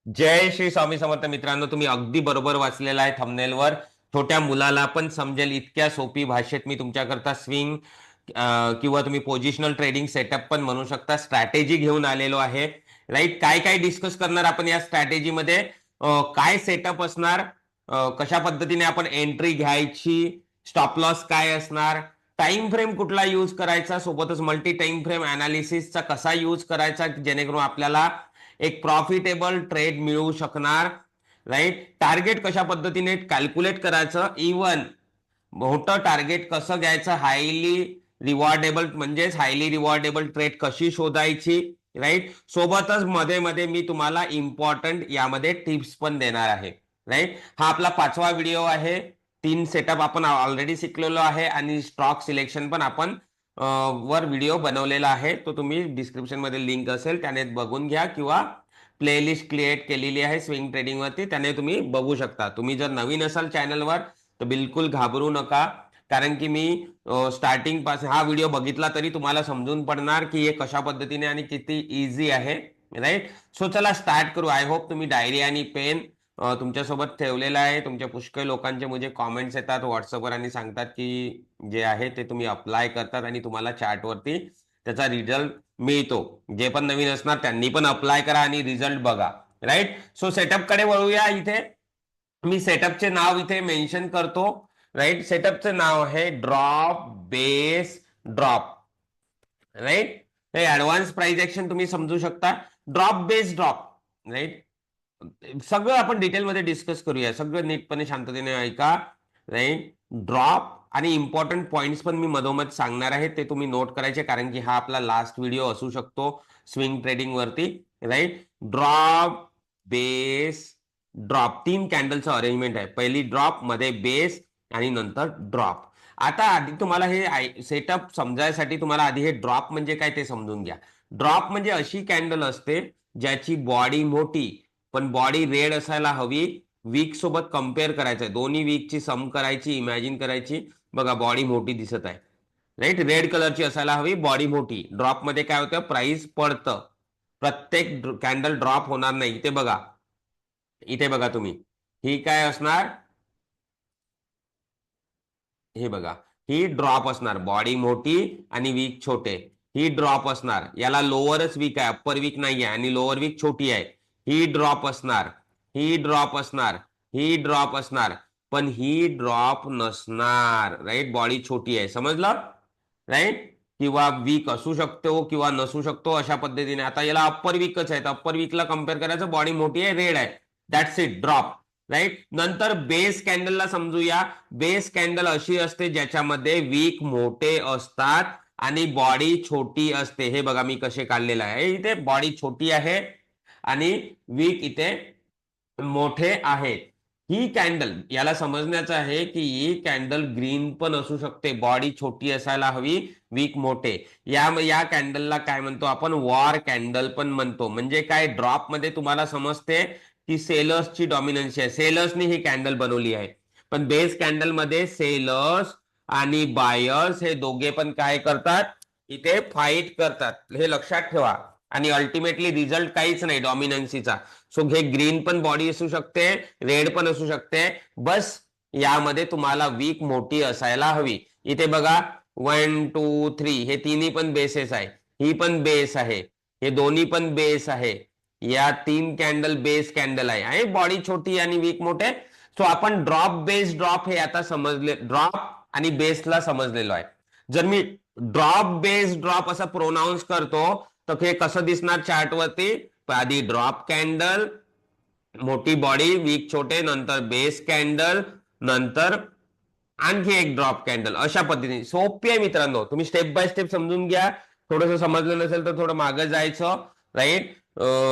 जय श्री स्वामी समर्थ मित्रांनो, तुम्ही अगदी बरोबर वाचलेला आहे थंबनेलवर. छोट्या मुलाला पण समजेल इतक्या सोपी भाषेत मी तुमच्याकरता स्विंग किंवा तुम्ही पोझिशनल ट्रेडिंग सेटअप पण म्हणू शकता, स्ट्रॅटेजी घेऊन आलेलो आहे. राईट, काय काय डिस्कस करणार आपण या स्ट्रॅटेजीमध्ये? काय सेटअप असणार, कशा पद्धतीने आपण एंट्री घ्यायची, स्टॉप लॉस काय असणार, टाइम फ्रेम कुठला यूज करायचा, सोबतच मल्टी टाइम फ्रेम अनालिसिसचा कसा यूज करायचा जेणेकरून आपल्याला एक प्रॉफिटेबल ट्रेड मिळू शकणार. राईट, टार्गेट कशा पद्धतीने कॅल्क्युलेट करायचं, इवन मोठं टार्गेट कसं घ्यायचं, हायली रिवॉर्डेबल ट्रेड कशी शोधायची. राईट, सोबतच मध्ये मध्ये मी तुम्हाला इम्पॉर्टंट यामध्ये टिप्स पण देणार आहे. राईट, हा आपला 5वा व्हिडिओ आहे. 3 सेटअप आपण ऑलरेडी शिकलेलो आहे आणि स्टॉक सिलेक्शन पण आपण वर व्हिडिओ बनवलेला आहे. तो तुम्ही डिस्क्रिप्शन मध्ये लिंक असेल त्याने बघून घ्या, किंवा प्लेलिस्ट क्रिएट केलेली आहे स्विंग ट्रेडिंग वरती, त्याने तुम्ही बघू शकता. तुम्ही जर नवीन असाल चॅनलवर तर बिलकुल घाबरू नका, कारण की मी स्टार्टिंग पासून हा व्हिडिओ बघितला तरी तुम्हाला समजून पडणार की हे कशा पद्धतीने आणि किती इझी आहे. राईट, सो चला स्टार्ट करू. आय होप तुम्ही डायरी आणि पेन तुमच्यासोबत ठेवलेला आहे. तुमच्या पुष्कळ लोकांचे मुझे कॉमेंट्स येतात व्हॉट्सअपवर आणि सांगतात की जे आहे ते तुम्ही अप्लाय करतात आणि तुम्हाला चार्टवरती त्याचा रिझल्ट मिळतो. जे पण नवीन असणार त्यांनी पण अप्लाय करा आणि रिझल्ट बघा. राईट, सो सेटअप कडे वळूया. इथे मी सेटअपचे नाव इथे मेन्शन करतो. राईट, सेटअपचं नाव आहे ड्रॉप बेस ड्रॉप. राईट, हे ऍडव्हान्स प्राइस ऍक्शन तुम्ही समजू शकता. Drop base drop. राईट, सगळं आपण डिटेलमध्ये डिस्कस करूया. सगळं नीटपणे शांततेने ऐका. राईट, ड्रॉप आणि इम्पॉर्टंट पॉइंट्स पण मी मधोमध सांगणार आहे, ते तुम्ही नोट करायचे, कारण की हा आपला लास्ट व्हिडिओ असू शकतो स्विंग ट्रेडिंग वरती. राईट, ड्रॉप बेस ड्रॉप 3 कॅन्डलचं अरेंजमेंट आहे. पहिली ड्रॉप, मध्ये बेस आणि नंतर ड्रॉप. आता आधी तुम्हाला हे सेटअप समजायसाठी तुम्हाला आधी हे ड्रॉप म्हणजे काय ते समजून घ्या. ड्रॉप म्हणजे अशी कॅन्डल असते ज्याची बॉडी मोठी पण बॉडी रेड असायला हवी. वीक सोबत कम्पेअर करायचंय, दोन्ही वीकची सम करायची, इमॅजिन करायची. बघा बॉडी मोठी दिसत आहे. राईट, रेड कलरची असायला हवी, बॉडी मोठी. ड्रॉप मध्ये काय होतं, प्राइस पडतं. प्रत्येक कॅन्डल ड्रॉप होणार नाही. इथे बघा, इथे बघा तुम्ही, ही काय असणार, हे बघा, ही ड्रॉप असणार, बॉडी मोठी आणि वीक छोटे. ही ड्रॉप असणार, याला लोअरच वीक आहे, अप्पर वीक नाही आहे आणि लोअर वीक छोटी आहे. ही ड्रॉप असणार, ही ड्रॉप असणार, ही ड्रॉप असणार, पण ही ड्रॉप नसणार. राईट, बॉडी छोटी आहे, समजलं? राईट, किंवा वीक असू शकतो किंवा नसू शकतो अशा पद्धतीने. आता याला अप्पर वीकच आहे, अप्पर वीकला कम्पेअर करायचं, बॉडी मोठी आहे, रेड आहे, दॅट्स इट, ड्रॉप. राईट, नंतर बेस कॅन्डलला समजूया. बेस कॅन्डल अशी असते ज्याच्यामध्ये वीक मोठे असतात आणि बॉडी छोटी असते. हे बघा मी कसे काढलेलं आहे, इथे बॉडी छोटी आहे आणि वीक इथे मोठे आहेत. ही कॅन्डल, याला समजण्याचं आहे की ही कॅन्डल ग्रीन पण असू शकते, बॉडी छोटी असायला हवी, वीक मोठे. या कॅन्डलला काय म्हणतो आपण, वॉर कॅन्डल पण म्हणतो. म्हणजे काय, ड्रॉप मध्ये तुम्हाला समजते की सेलर्सची डॉमिनन्सी आहे, सेलर्सनी ही कॅन्डल बनवली आहे. पण बेस कॅन्डल मध्ये सेलर्स आणि बायर्स हे दोघे पण काय करतात, इथे फाईट करतात. हे लक्षात ठेवा. आणि अल्टिमेटली रिझल्ट काहीच नाही डॉमिनन्सीचा. सो हे ग्रीन पण बॉडी असू शकते, रेड पण असू शकते, बस यामध्ये तुम्हाला वीक मोठी असायला हवी. इथे बघा, 1 2 3 हे तिन्ही पण बेसेस आहे. ही पण बेस आहे, हे दोन्ही पण बेस आहे. या 3 कॅन्डल बेस कॅन्डल आहे, बॉडी छोटी आणि वीक मोठे. सो आपण ड्रॉप बेस ड्रॉप हे आता समजले, ड्रॉप आणि बेसला समजलेलो आहे. जर मी ड्रॉप बेस ड्रॉप असं प्रोनाऊन्स करतो तर हे कसं दिसणार चार्ट वरती, आधी ड्रॉप कॅन्डल, मोठी बॉडी, वीक छोटे, नंतर बेस कॅन्डल, नंतर आणखी एक ड्रॉप कॅन्डल. अशा पद्धतीने सोपी आहे मित्रांनो, तुम्ही स्टेप बाय स्टेप समजून घ्या. थोडंसं समजलं नसेल तर थोडं मागं जायचं. राईट,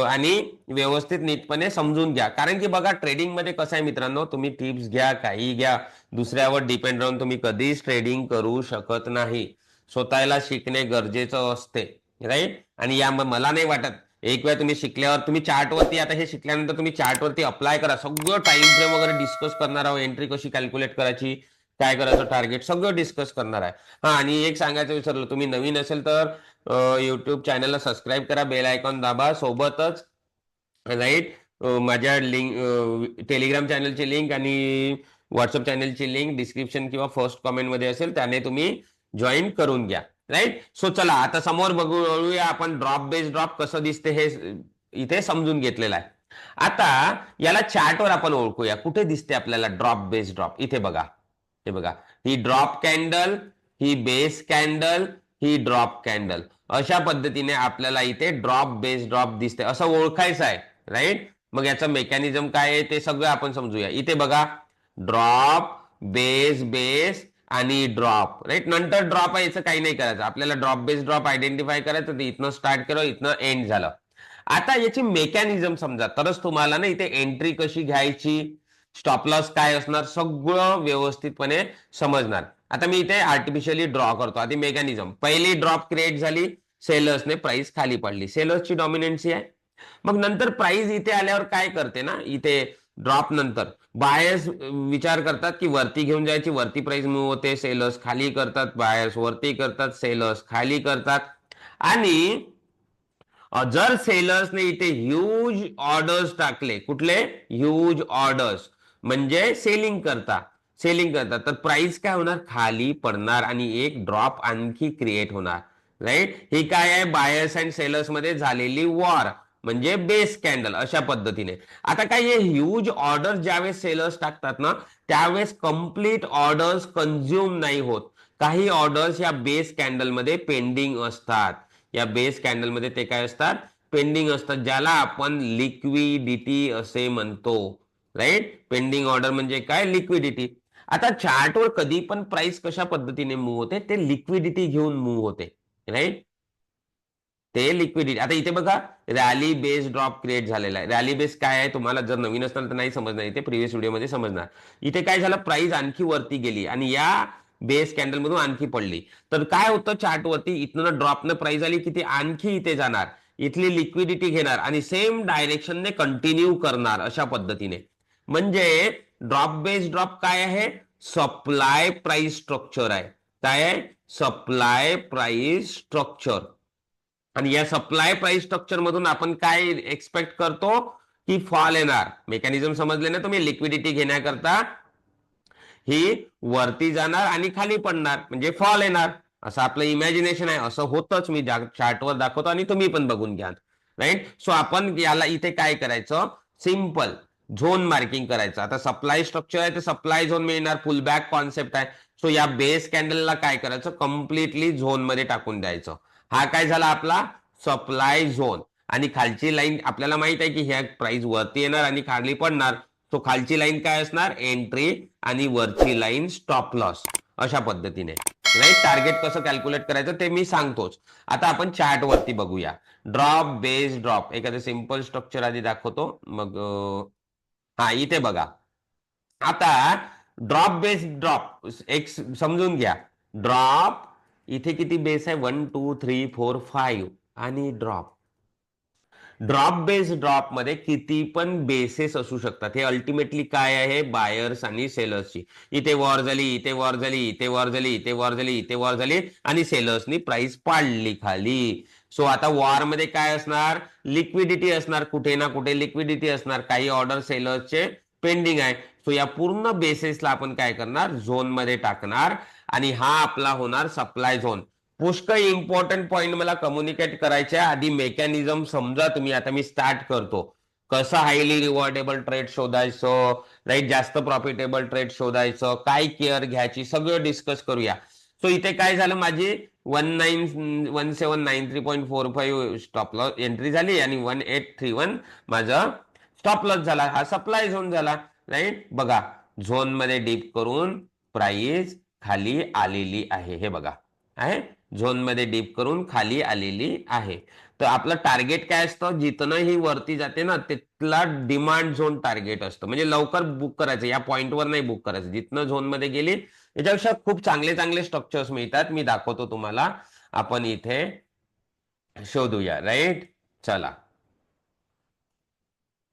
आणि व्यवस्थित नीटपणे समजून घ्या. कारण की बघा, ट्रेडिंग मध्ये कसं आहे मित्रांनो, तुम्ही टिप्स घ्या, काही घ्या, दुसऱ्यावर डिपेंड राहून तुम्ही कधीच ट्रेडिंग करू शकत नाही. स्वतःला शिकणे गरजेचं असते. राईट, आणि या मला नाही वाटत, एक वेळ तुम्ही शिकल्यावर तुम्ही चार्टवरती, आता हे शिकल्यानंतर तुम्ही चार्टवरती अप्लाय करा. सगळं टाइम फ्रेम वगैरे डिस्कस करणार आहोत, एंट्री कशी कॅल्क्युलेट करायची, काय करायचं, टार्गेट सगळं डिस्कस करणार आहे. हा, आणि एक सांगायचं विसरलो, तुम्ही नवीन असेल तर युट्यूब चॅनलला सबस्क्राईब करा, बेल आयकॉन दाबा, सोबतच राईट माझ्या लिंक टेलिग्राम चॅनलची लिंक आणि व्हॉट्सअप चॅनलची लिंक डिस्क्रिप्शन किंवा फर्स्ट कॉमेंट मध्ये असेल, त्याने तुम्ही जॉईन करून घ्या. राईट. सो चला आता समोर बघूया आपण ड्रॉप बेस ड्रॉप कसं दिसते हे इथे समजून घेतलेलं आहे. आता याला चार्टवर आपण ओळखूया. कुठे दिसते आपल्याला ड्रॉप बेस ड्रॉप? इथे बघा, हे बघा, ही ड्रॉप कॅन्डल, ही बेस कॅन्डल, ही ड्रॉप कॅन्डल, अशा पद्धतीने आपल्याला इथे ड्रॉप बेस ड्रॉप दिसते. असं ओळखायचं आहे. राईट. मग याचं मेकॅनिझम काय आहे ते सगळं आपण समजूया. इथे बघा, ड्रॉप बेस बेस आणि ड्रॉप. राईट. नंतर ड्रॉप आहे, याचं काही नाही करायचं आपल्याला. ड्रॉप बेस ड्रॉप आयडेंटिफाय करायचं, ते इथनं स्टार्ट केलं, इथनं एंड झालं. आता याची मेकॅनिझम समजा तरच तुम्हाला ना इथे एंट्री कशी घ्यायची, स्टॉप लॉस काय असणार, सगळं व्यवस्थितपणे समजणार. आता मी इथे आर्टिफिशियली ड्रॉ करतो. आधी मेकॅनिझम. पहिली ड्रॉप क्रिएट झाली, सेलर्सने प्राइस खाली पडली, सेलर्सची डॉमिनन्सी आहे. मग नंतर प्राइस इथे आल्यावर काय करते ना, इथे ड्रॉप नंतर बायर्स विचार करतात की वरती घेऊन जायची, वरती प्राइस मूव्ह होते, सेलर्स खाली करतात, बायर्स वरती करतात, सेलर्स खाली करतात. आणि जर सेलर्सने इथे ह्यूज ऑर्डर्स टाकले, कुठले ह्यूज ऑर्डर्स, म्हणजे सेलिंग करतात, तर प्राइस काय होणार, खाली पडणार आणि एक ड्रॉप आणखी क्रिएट होणार. राईट. ही काय आहे, बायर्स अँड सेलर्स मध्ये झालेली वॉर, म्हणजे बेस कॅन्डल. अशा पद्धतीने आता काय, हे ह्यूज ऑर्डर्स ज्यावेळेस सेलर्स टाकतात ना, त्यावेळेस कंप्लीट ऑर्डर्स कंझ्युम नाही होत. काही ऑर्डर्स या बेस कॅन्डल मध्ये पेंडिंग असतात. या बेस कॅन्डल मध्ये ते काय असतात, पेंडिंग असतात, ज्याला आपण लिक्विडिटी असे म्हणतो. राईट. पेंडिंग ऑर्डर म्हणजे काय, लिक्विडिटी. आता चार्टवर कधी पण प्राइस कशा पद्धतीने मूव्ह होते, ते लिक्विडिटी घेऊन मूव्ह होते. राईट. ते लिक्विडिटी. आता इथे बघा, रॅली बेस ड्रॉप क्रिएट झालेला आहे. रॅली बेस काय आहे, तुम्हाला जर नवीन असताना तर नाही समजणार, इथे प्रिव्हियस व्हिडिओमध्ये समजणार. इथे काय झालं, प्राइस आणखी वरती गेली आणि या बेस कॅन्डल मधून आणखी पडली. तर काय होतं चार्ट वरती, इथनं ड्रॉपनं प्राइस आली की ती आणखी इथे जाणार, इथली लिक्विडिटी घेणार आणि सेम डायरेक्शनने कंटिन्यू करणार, अशा पद्धतीने. म्हणजे ड्रॉप बेस ड्रॉप काय आहे, सप्लाय प्राइस स्ट्रक्चर आहे. काय आहे, सप्लाय प्राइस स्ट्रक्चर. आणि या सप्लाय प्राइस स्ट्रक्चर मधून आपण काय एक्सपेक्ट करतो, की फॉल येणार. मेकॅनिझम समजले ना तुम्ही, लिक्विडिटी घेण्याकरता ही वरती जाणार आणि खाली पडणार, म्हणजे फॉल येणार, असं आपलं इमॅजिनेशन आहे. असं होतच, मी चार्टवर दाखवतो आणि तुम्ही पण बघून घ्या. राईट. सो आपण याला इथे काय करायचं, सिंपल झोन मार्किंग करायचं. आता सप्लाय स्ट्रक्चर आहे, तर सप्लाय झोन मिळणार, फुल बॅक कॉन्सेप्ट आहे. सो या बेस कॅन्डलला काय करायचं, कम्प्लिटली झोन मध्ये टाकून द्यायचं. हा काय झाला आपला सप्लाय झोन. आणि खालची लाईन आपल्याला माहित आहे की ह्या प्राइस वरती येणार आणि खाली पडणार. तो खालची लाईन काय असणार, एंट्री, आणि वरची लाईन स्टॉप लॉस, अशा पद्धतीने. राईट. टार्गेट कसं कॅल्क्युलेट करायचं ते मी सांगतोच. आता आपण चार्ट वरती बघूया. ड्रॉप बेस ड्रॉप, एखादं सिंपल स्ट्रक्चर आधी दाखवतो, मग हा इथे बघा. आता ड्रॉप बेस ड्रॉप एक समजून घ्या. ड्रॉप इथे किती बेस आहे, 1 2 3 4 5, आणि ड्रॉप. ड्रॉप बेस ड्रॉप मध्ये किती पण बेसेस असू शकतात. हे अल्टिमेटली काय आहे, बायर्स आणि सेलर्सची. इथे वॉर झाली, इथे वॉर झाली, इथे वॉर झाली, इथे वॉर झाली, इथे वॉर झाली, आणि सेलर्सनी प्राइस पाडली खाली. सो आता वॉर मध्ये काय असणार, लिक्विडिटी असणार, कुठे ना कुठे लिक्विडिटी असणार. काही ऑर्डर सेलर्सचे पेंडिंग आहे. सो या पूर्ण बेसेसला आपण काय करणार, झोन मध्ये टाकणार, आणि हा आपला होणार सप्लाय झोन. पुष्कळ इम्पॉर्टंट पॉइंट मला कम्युनिकेट करायचे. आधी मेकॅनिझम समजा तुम्ही. आता मी स्टार्ट करतो. कसं हायली रिवॉर्डेबल ट्रेड शोधायचं, राईट, जास्त प्रॉफिटेबल ट्रेड शोधायचं, काय केअर घ्यायची, सगळं डिस्कस करूया. सो इथे काय झालं, माझी 1793.45 स्टॉप लॉस एंट्री झाली आणि 1831 माझं स्टॉप लॉस झाला. हा सप्लाय झोन झाला. राईट. बघा, झोन मध्ये डीप करून प्राइस खाली आलेली आहे, हे बघा आहे, झोन मध्ये डीप करून खाली आलेली आहे. तर आपलं टार्गेट काय असतं, जिथनं ही वरती जाते ना, तिथला डिमांड झोन टार्गेट असतं. म्हणजे लवकर बुक करायचं, या पॉइंटवर नाही बुक करायचं. जिथनं झोन मध्ये गेली, याच्यापेक्षा खूप चांगले चांगले स्ट्रक्चर्स मिळतात, मी दाखवतो तुम्हाला. आपण इथे शोधूया. राईट. चला,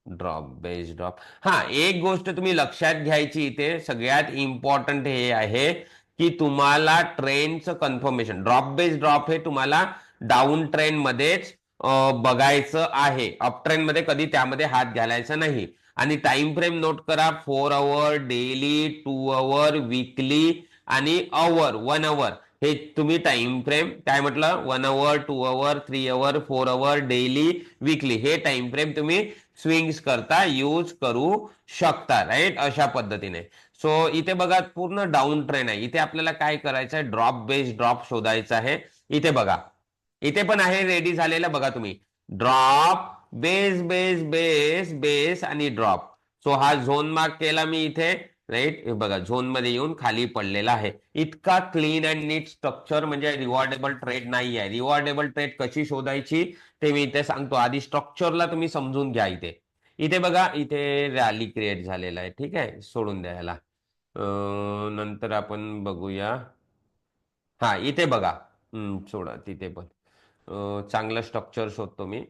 ड्रॉप बेस ड्रॉप. हा, एक गोष्ट तुम्ही लक्षात घ्यायची इथे, सगळ्यात इम्पॉर्टंट हे आहे की तुम्हाला ट्रेंडचं कन्फर्मेशन. ड्रॉप बेस ड्रॉप हे तुम्हाला डाऊन ट्रेंड मध्येच बघायचं आहे. अप ट्रेंड मध्ये कधी त्यामध्ये हात घालायचा नाही. आणि टाइम फ्रेम नोट करा, 4 आवर, डेली, 2 आवर, वीकली आणि आवर, 1 आवर. हे तुम्ही टाइम फ्रेम काय म्हटलं, 1 आवर, 2 आवर, 3 आवर, 4 आवर, डेली, वीकली, हे टाइम फ्रेम तुम्ही स्विंग्स करता यूज करू शकता, राईट, अशा पद्धतीने. सो इथे बघा पूर्ण डाऊन ट्रेंड आहे. इथे आपल्याला काय करायचं आहे, ड्रॉप बेस ड्रॉप शोधायचा आहे. इथे बघा, इथे पण आहे रेडी झालेलं बघा तुम्ही, drop, base base base base आणि ड्रॉप. सो हा झोन मार्क केला मी इथे, राईट. हे बघा झोन मध्ये येऊन खाली पडलेला आहे. इतका क्लीन अँड नीट स्ट्रक्चर म्हणजे रिवॉर्डेबल ट्रेड नाही आहे. रिवॉर्डेबल ट्रेड कशी शोधायची ते मी इथे सांगतो. आधी स्ट्रक्चरला तुम्ही समजून घ्या. इथे इथे बघा, इथे रॅली क्रिएट झालेला आहे, ठीक आहे, सोडून द्यायला. नंतर आपण बघूया. हा इथे बघा, सोडा तिथे पण चांगलं स्ट्रक्चर शोधतो मी,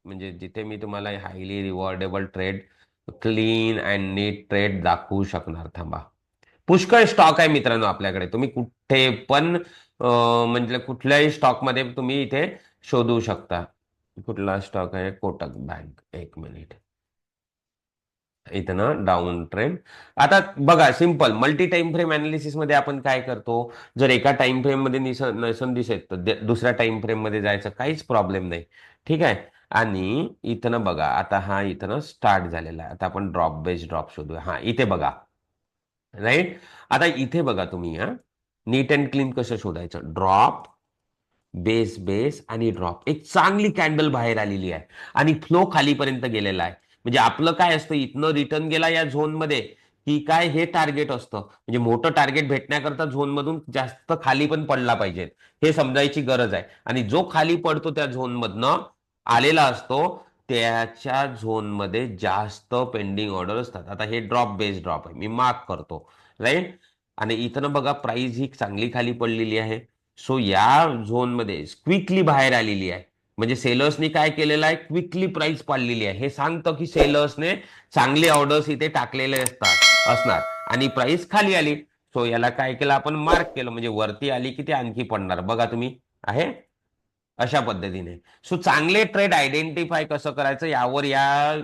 म्हणजे जिथे मी तुम्हाला highly rewardable trade, clean and neat trade दाखवू शकणार. थांबा, पुष्कळ स्टॉक आहे मित्रांनो आपल्याकडे. तुम्ही कुठे पण म्हणजे कुठल्याही स्टॉक मध्ये तुम्ही इथे शोधू शकता. कुठला स्टॉक आहे, कोटक बँक, एक मिनिट. इथं ना डाऊन ट्रेंड. आता बघा, simple multi time frame analysis मध्ये आपण काय करतो, जर एका टाइम फ्रेम मध्ये नसन दिसत तर दुसऱ्या टाइम फ्रेम मध्ये जायचं, काहीच प्रॉब्लेम नाही, ठीक आहे. आणि इथं ना बघा, आता हा इथं ना स्टार्ट झालेला आहे. आता आपण ड्रॉप बेस ड्रॉप शोधूया. हा इथे बघा, राईट. आता इथे बघा तुम्ही, हा नीट अँड क्लीन कसं शोधायचं, ड्रॉप बेस बेस आणि ड्रॉप, एक चांगली कॅन्डल बाहेर आलेली आहे आणि फ्लो खालीपर्यंत गेलेला आहे. म्हणजे आपलं काय असतं, इथनं रिटर्न गेला या झोन मध्ये की काय, हे टार्गेट असतं. म्हणजे मोठं टार्गेट भेटण्याकरता झोन मधून जास्त खाली पण पडला पाहिजे, हे समजायची गरज आहे. आणि जो खाली पडतो त्या झोन मधनं आलेला असतो, त्याच्या झोन मध्ये जास्त पेंडिंग ऑर्डर असतात. आता हे ड्रॉप बेस ड्रॉप आहे, मी मार्क करतो, राईट. आणि इथं बघा प्राइस ही चांगली खाली पडलेली आहे. सो या झोन मध्ये क्विकली बाहेर आलेली आहे. म्हणजे सेलर्सनी काय केलेलं आहे, क्विकली प्राइस पाडलेली आहे. हे सांगतं की सेलर्सने चांगले ऑर्डर्स इथे टाकलेले असणार आणि प्राइस खाली आली. सो याला काय केलं आपण, मार्क केलं. म्हणजे वरती आली की ते आणखी पडणार, बघा तुम्ही, आहे अशा पद्धतीने. सो चांगले ट्रेड आयडेंटिफाय कसं करायचं यावर या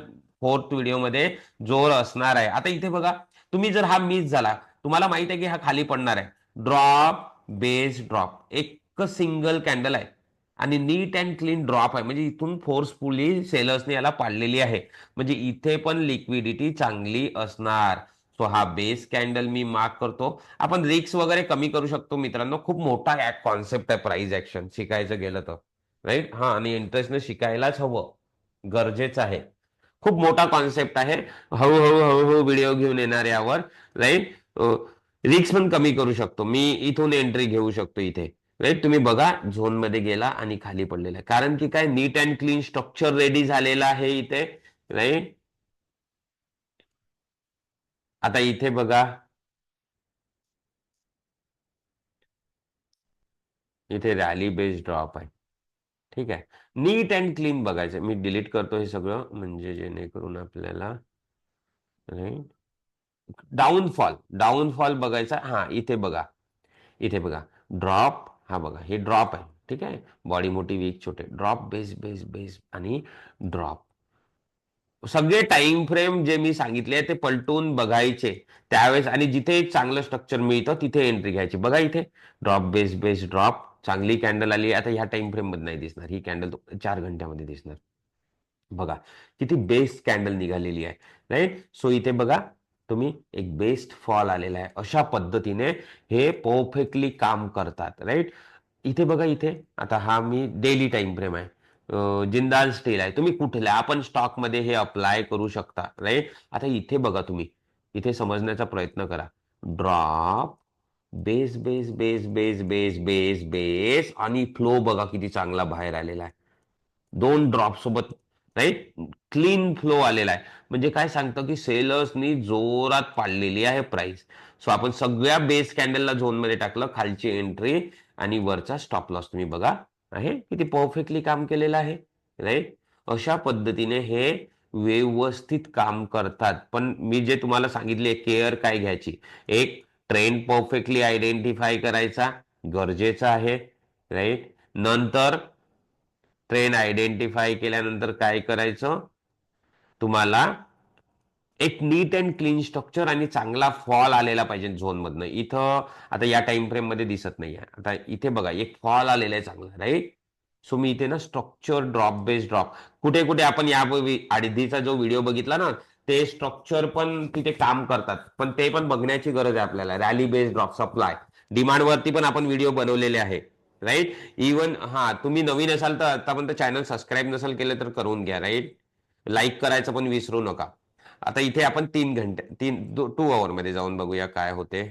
फोर्थ व्हिडिओमध्ये जोर असणार आहे. आता इथे बघा, तुम्ही जर हा मिस झाला, तुम्हाला माहित आहे की हा खाली पडणार आहे, ड्रॉप बेस ड्रॉप, एक सिंगल कॅन्डल आहे आणि नीट अँड क्लीन ड्रॉप आहे. म्हणजे इथून फोर्सफुली सेलर्सने याला पाडलेली आहे. म्हणजे इथे पण लिक्विडिटी चांगली असणार. सो हा बेस कॅन्डल मी मार्क करतो. आपण रिक्स वगैरे कमी करू शकतो मित्रांनो. खूप मोठा कॉन्सेप्ट आहे प्राइस ऍक्शन, शिकायचं गेलं तर, राईट. हा, आणि इंटरेस्टने शिकायलाच हवं, गरजेचं आहे. खूप मोठा कॉन्सेप्ट आहे. हळूहळू हळूहळू व्हिडिओ घेऊन येणार यावर, राईट. रिक्स पण कमी करू शकतो मी, इथून एंट्री घेऊ शकतो इथे, राईट. तुम्ही बघा झोन मध्ये गेला आणि खाली पडलेला आहे, कारण की काय, नीट अँड क्लीन स्ट्रक्चर रेडी झालेलं आहे इथे, राईट. आता इथे बघा, इथे रॅली बेस्ड ड्रॉप आहे, ठीक आहे. नीट अँड क्लीन बघायचं. मी डिलीट करतो हे सगळं, म्हणजे जेणेकरून आपल्याला, राईट, डाऊनफॉल डाऊनफॉल बघायचा. हा इथे बघा, इथे बघा ड्रॉप, हा बघा हे ड्रॉप आहे, ठीक आहे. बॉडी मोठी, वीक छोटे, ड्रॉप बेस बेस बेस आणि ड्रॉप. सगळे टाइम फ्रेम जे मी सांगितले ते पलटून बघायचे त्यावेळेस, आणि जिथे एक चांगलं स्ट्रक्चर मिळतं तिथे एंट्री घ्यायची. बघा इथे ड्रॉप बेस बेस ड्रॉप, चांगली कॅन्डल आली. आता ह्या टाइम फ्रेम मध्ये नाही दिसणार ही कॅन्डल, 4 घंट्यामध्ये दिसणार. बघा किती बेस्ट कॅन्डल निघालेली आहे, राईट. सो इथे बघा तुम्ही, एक बेस्ट फॉल आलेला आहे. अशा पद्धतीने हे परफेक्टली काम करतात, राईट. इथे बघा, इथे आता हा मी डेली टाइम फ्रेम आहे, जिंदाल स्टील आहे. तुम्ही कुठल्या आपण स्टॉक मध्ये हे अप्लाय करू शकता, राईट. आता इथे बघा तुम्ही, इथे समजण्याचा प्रयत्न करा. Drop base base base base base base base आणि फ्लो बघा किती चांगला बाहेर आलेला आहे, 2 ड्रॉप सोबत, राईट. क्लीन फ्लो आलेला आहे. म्हणजे काय सांगतं की सेलर्सनी जोरात पाडलेली आहे प्राइस. सो आपण सगळ्या बेस कॅन्डलला झोन मध्ये टाकलं, खालची एंट्री आणि वरचा स्टॉप लॉस तुम्ही बघा, आहे किती परफेक्टली काम केलेलं आहे, राईट. अशा पद्धतीने हे व्यवस्थित काम करतात. पण मी जे तुम्हाला सांगितले, केअर काय घ्यायची, एक ट्रेंड परफेक्टली आयडेंटिफाय करायचा गरजेचा आहे, राईट. नंतर ट्रेंड आयडेंटिफाय केल्यानंतर काय करायचं, तुम्हाला एक नीट अँड क्लीन स्ट्रक्चर आणि चांगला फॉल आलेला पाहिजे झोन मधनं. इथं आता या टाइम फ्रेम मध्ये दिसत नाहीये. आता इथे बघा एक फॉल आलेला आहे चांगला, राईट. सो मी इथे ना स्ट्रक्चर ड्रॉप बेस ड्रॉप, कुठे कुठे आपण या आधीचा जो व्हिडिओ बघितला ना, ते स्ट्रक्चर पण तिथे काम करतात, पण ते पण बघण्याची गरज आहे आपल्याला. Rally base drop supply demand वरती पण आपण व्हिडिओ बनवलेले आहे, राईट. इवन हा तुम्ही नवीन असाल तर आतापर्यंत चॅनल सबस्क्राईब नसेल केलं तर करून घ्या, राईट. लाईक करायचं पण विसरू नका. आता इथे आपण 3 घंटे 2 आवर मध्ये जाऊन बघूया काय होते.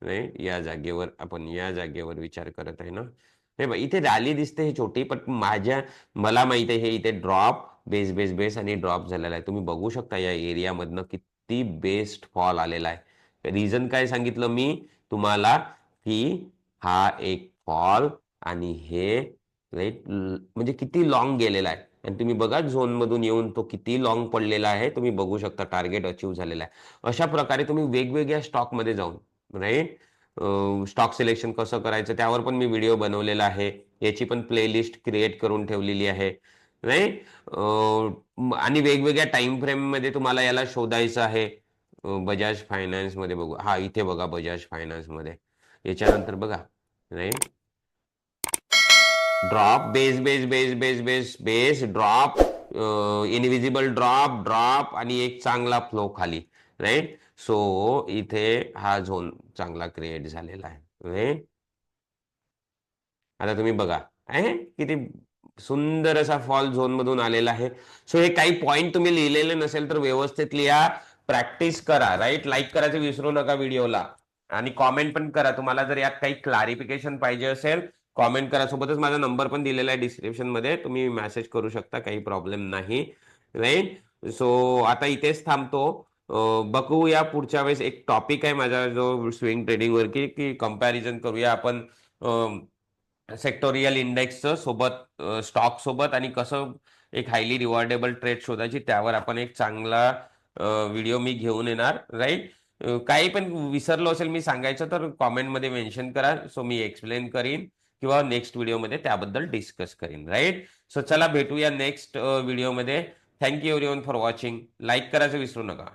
नाही, या जागेवर आपण या जागेवर विचार करत आहे ना. हे बघ इथे रॅली दिसते हे छोटी, पण मला माहित आहे हे इथे ड्रॉप बेस बेस बेस आणि ड्रॉप झालेला आहे. तुम्ही बघू शकता या एरियामधनं किती बेस्ट फॉल आलेला आहे. रिझन काय सांगितलं मी तुम्हाला, की हा एक फॉल आणि हे राईट म्हणजे किती लॉंग गेलेला आहे. आणि तुम्ही बघा झोन मधून येऊन तो किती लॉंग पडलेला आहे. तुम्ही बघू शकता टार्गेट अचीव झालेला आहे. अशा प्रकारे तुम्ही वेगवेगळ्या स्टॉक मध्ये जाऊन, राईट, स्टॉक सिलेक्शन कसं करायचं त्यावर पण मी व्हिडिओ बनवलेला आहे. याची पण प्लेलिस्ट क्रिएट करून ठेवलेली आहे, राईट. आणि वेगवेगळ्या टाइम फ्रेम मध्ये तुम्हाला याला शोधायचं आहे. बजाज फायनान्स मध्ये बघू, हा इथे बघा बजाज फायनान्स मध्ये. याच्यानंतर बघा, right, drop base base base base base base drop, invisible drop drop आणि एक चांगला फ्लो खाली, राईट. सो इथे हा झोन चांगला क्रिएट झालेला आहे, राईट. आता तुम्ही बघा आहे किती सुंदर असा फॉल झोन मधून आलेला आहे. सो हे काही पॉइंट तुम्ही लिहिलेले नसेल तर व्यवस्थित लिहा, प्रॅक्टिस करा, राईट. लाईक करायचं विसरू नका व्हिडिओला, आणि कॉमेंट पण करा. तुम्हाला जर यात काही क्लारिफिकेशन पाहिजे असेल कॉमेंट करा. सोबतच माझा नंबर पण दिलेला आहे डिस्क्रिप्शन मध्ये, तुम्ही मेसेज करू शकता, काही प्रॉब्लेम नाही, राईट. सो आता इथेच थांबतो. बघूया पुढच्या वेळेस एक टॉपिक आहे माझा जो स्विंग ट्रेडिंग वर, की कंपॅरिझन करूया आपण सेक्टोरियल इंडेक्सचं सोबत, स्टॉक सोबत, आणि कसं एक हायली रिवॉर्डेबल ट्रेड शोधायची त्यावर आपण एक चांगला व्हिडिओ मी घेऊन येणार, राईट. काही पण विसरलो असेल मी सांगायचं तर कॉमेंटमध्ये मेन्शन करा. सो मी एक्सप्लेन करीन किंवा नेक्स्ट व्हिडिओमध्ये त्याबद्दल डिस्कस करीन, राईट. सो चला भेटूया नेक्स्ट व्हिडिओमध्ये. Thank you everyone for watching. Like करायचं विसरू नका.